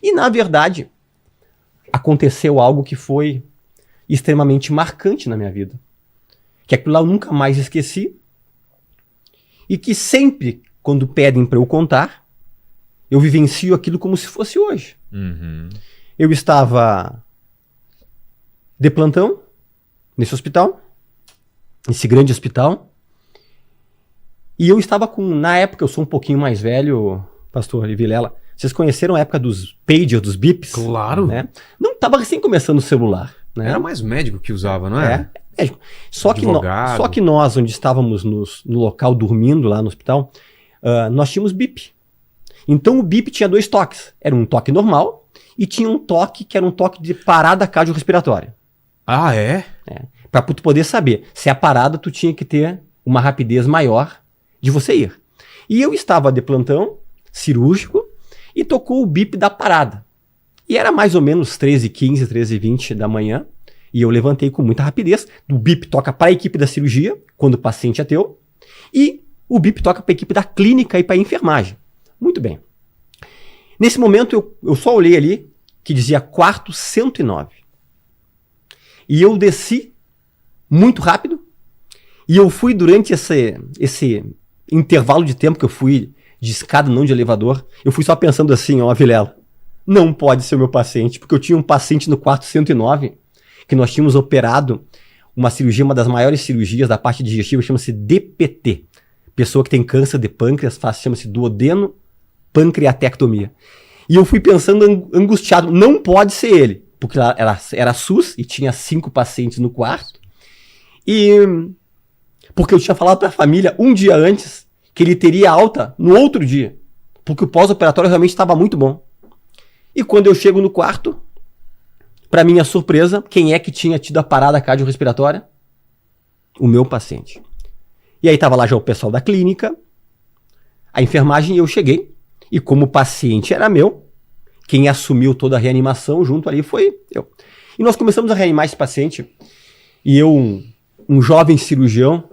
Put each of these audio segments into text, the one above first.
E, na verdade, aconteceu algo que foi extremamente marcante na minha vida. Que aquilo lá eu nunca mais esqueci. E que sempre, quando pedem para eu contar, eu vivencio aquilo como se fosse hoje. Uhum. Eu estava de plantão nesse hospital, esse grande hospital, e eu estava com, na época, eu sou um pouquinho mais velho, pastor Vilela, vocês conheceram a época dos pager, dos bips? Claro. Né? Não, estava recém começando o celular. Né? Era mais médico que usava, não é? Médico. Só que nós, onde estávamos no local dormindo lá no hospital, nós tínhamos bip. Então o bip tinha 2 toques. Era um toque normal e tinha um toque que era um toque de parada cardiorrespiratória. Ah, é? Para tu poder saber. Se a parada, tu tinha que ter uma rapidez maior de você ir. E eu estava de plantão, cirúrgico, e tocou o bip da parada. E era mais ou menos 13h15, 13h20 da manhã, e eu levantei com muita rapidez. O bip toca para a equipe da cirurgia, quando o paciente é teu, e o bip toca para a equipe da clínica e para a enfermagem. Muito bem. Nesse momento, eu só olhei ali, que dizia quarto 109. E eu desci muito rápido, e eu fui durante esse intervalo de tempo que eu fui de escada, não de elevador, eu fui só pensando assim, ó, Vilela, não pode ser o meu paciente, porque eu tinha um paciente no quarto 109, que nós tínhamos operado uma cirurgia, uma das maiores cirurgias da parte digestiva, chama-se DPT. Pessoa que tem câncer de pâncreas, chama-se duodeno pancreatectomia. E eu fui pensando angustiado, não pode ser ele, porque era SUS e tinha 5 pacientes no quarto, e porque eu tinha falado para a família um dia antes que ele teria alta no outro dia, porque o pós-operatório realmente estava muito bom. E quando eu chego no quarto, para minha surpresa, quem é que tinha tido a parada cardiorrespiratória? O meu paciente. E aí estava lá já o pessoal da clínica, a enfermagem, e eu cheguei. E como o paciente era meu, quem assumiu toda a reanimação junto ali foi eu. E nós começamos a reanimar esse paciente. E eu, um jovem cirurgião,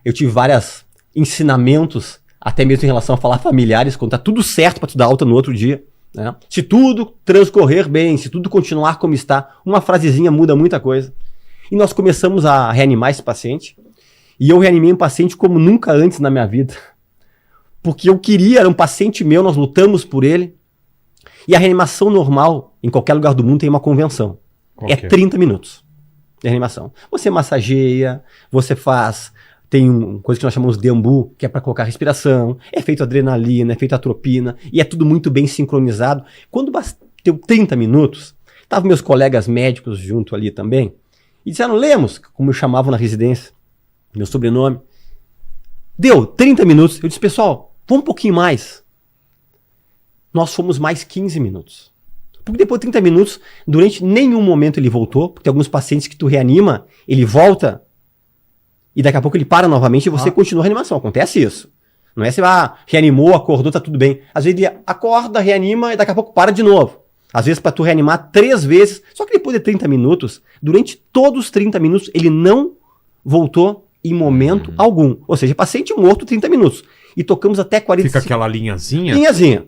eu tive vários ensinamentos, até mesmo em relação a falar familiares, quando tá tudo certo para tu dar alta no outro dia. Né? Se tudo transcorrer bem, se tudo continuar como está, uma frasezinha muda muita coisa. E nós começamos a reanimar esse paciente. E eu reanimei um paciente como nunca antes na minha vida. Porque eu queria, era um paciente meu, nós lutamos por ele. E a reanimação normal, em qualquer lugar do mundo, tem uma convenção. É 30 minutos de reanimação. Você massageia, você faz... Tem uma coisa que nós chamamos de ambu, que é para colocar respiração, é feito adrenalina, é feito atropina, e é tudo muito bem sincronizado. Quando bateu 30 minutos, estavam meus colegas médicos junto ali também, e disseram, Lemos, como eu chamava na residência, meu sobrenome, deu 30 minutos. Eu disse, pessoal, vamos um pouquinho mais. Nós fomos mais 15 minutos. Porque depois de 30 minutos, durante nenhum momento ele voltou, porque tem alguns pacientes que tu reanima, ele volta, e daqui a pouco ele para novamente e você continua a reanimação. Acontece isso. Não é assim, reanimou, acordou, tá tudo bem. Às vezes ele acorda, reanima e daqui a pouco para de novo. Às vezes para tu reanimar 3 vezes. Só que depois de 30 minutos, durante todos os 30 minutos, ele não voltou em momento algum. Ou seja, paciente morto 30 minutos. E tocamos até 45. Fica aquela linhazinha? Linhazinha.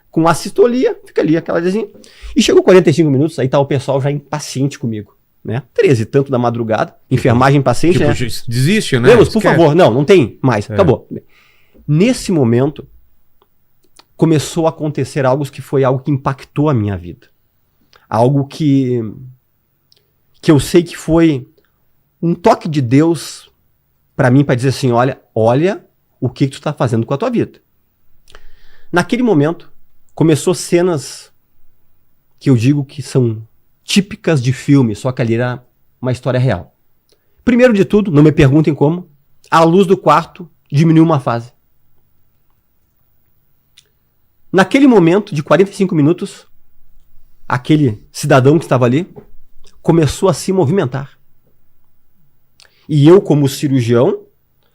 Com assistolia, fica ali aquela linhazinha. E chegou 45 minutos, aí tá o pessoal já impaciente comigo. Né? 13 e tanto da madrugada, enfermagem paciente, tipo, né? Desiste, né? Lemos, por favor, não tem mais, acabou. Nesse momento, começou a acontecer algo que foi algo que impactou a minha vida. Algo que eu sei que foi um toque de Deus para mim, para dizer assim, olha o que tu tá fazendo com a tua vida. Naquele momento, começou cenas que eu digo que são típicas de filme, só que ali era uma história real. Primeiro de tudo, não me perguntem como, a luz do quarto diminuiu uma fase. Naquele momento de 45 minutos, aquele cidadão que estava ali começou a se movimentar. E eu, como cirurgião,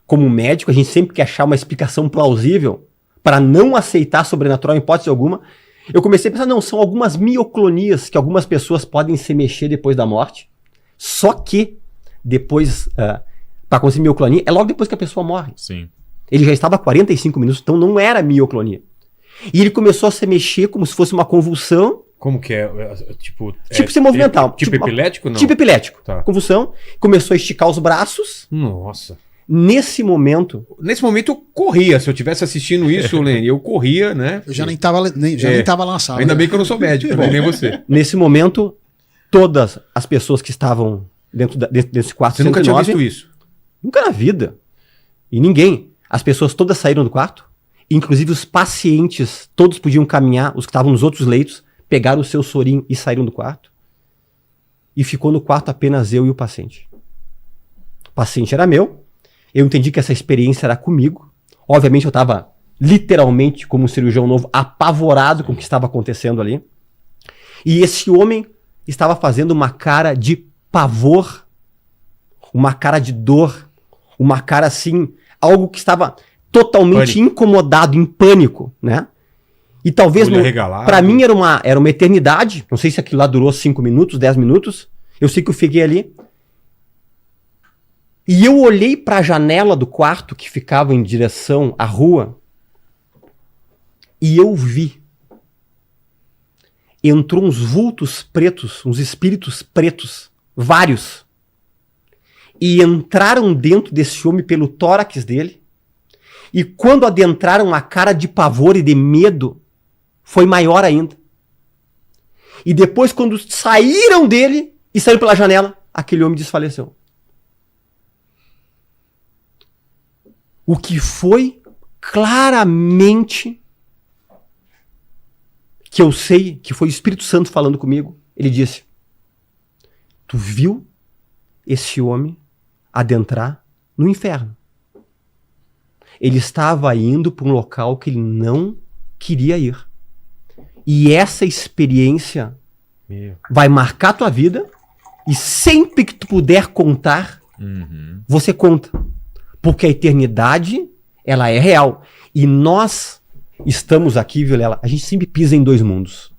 como médico, a gente sempre quer achar uma explicação plausível para não aceitar sobrenatural em hipótese alguma. Eu comecei a pensar, não, são algumas mioclonias que algumas pessoas podem se mexer depois da morte. Só que depois, para acontecer mioclonia, é logo depois que a pessoa morre. Sim. Ele já estava há 45 minutos, então não era mioclonia. E ele começou a se mexer como se fosse uma convulsão. Como que é? Tipo Se movimentar. Tipo epilético, não? Tipo epilético. Tá. Convulsão. Começou a esticar os braços. Nossa. Nesse momento eu corria. Se eu tivesse assistindo isso, Lene, eu corria, né? Eu já nem tava lá na sala. Ainda bem que eu não sou médico, né? Nem você. Nesse momento, todas as pessoas que estavam dentro desse quarto... Você nunca tinha visto isso? Nunca na vida. E ninguém. As pessoas todas saíram do quarto. Inclusive os pacientes, todos podiam caminhar. Os que estavam nos outros leitos, pegaram o seu sorinho e saíram do quarto. E ficou no quarto apenas eu e o paciente. O paciente era meu. Eu entendi que essa experiência era comigo. Obviamente eu estava literalmente, como um cirurgião novo, apavorado com o que estava acontecendo ali. E esse homem estava fazendo uma cara de pavor, uma cara de dor, uma cara assim, algo que estava totalmente incomodado, em pânico, né? E talvez, para mim, era uma eternidade. Não sei se aquilo lá durou 5 minutos, 10 minutos. Eu sei que eu fiquei ali. E eu olhei para a janela do quarto que ficava em direção à rua e eu vi. Entrou uns vultos pretos, uns espíritos pretos, vários. E entraram dentro desse homem pelo tórax dele. E quando adentraram, a cara de pavor e de medo foi maior ainda. E depois, quando saíram dele e saíram pela janela, aquele homem desfaleceu. O que foi claramente que eu sei que foi o Espírito Santo falando comigo. Ele disse: tu viu esse homem adentrar no inferno. Ele estava indo para um local que ele não queria ir. E essa experiência vai marcar tua vida e sempre que tu puder contar, você conta. Porque a eternidade, ela é real. E nós estamos aqui, Vilela, a gente sempre pisa em 2 mundos.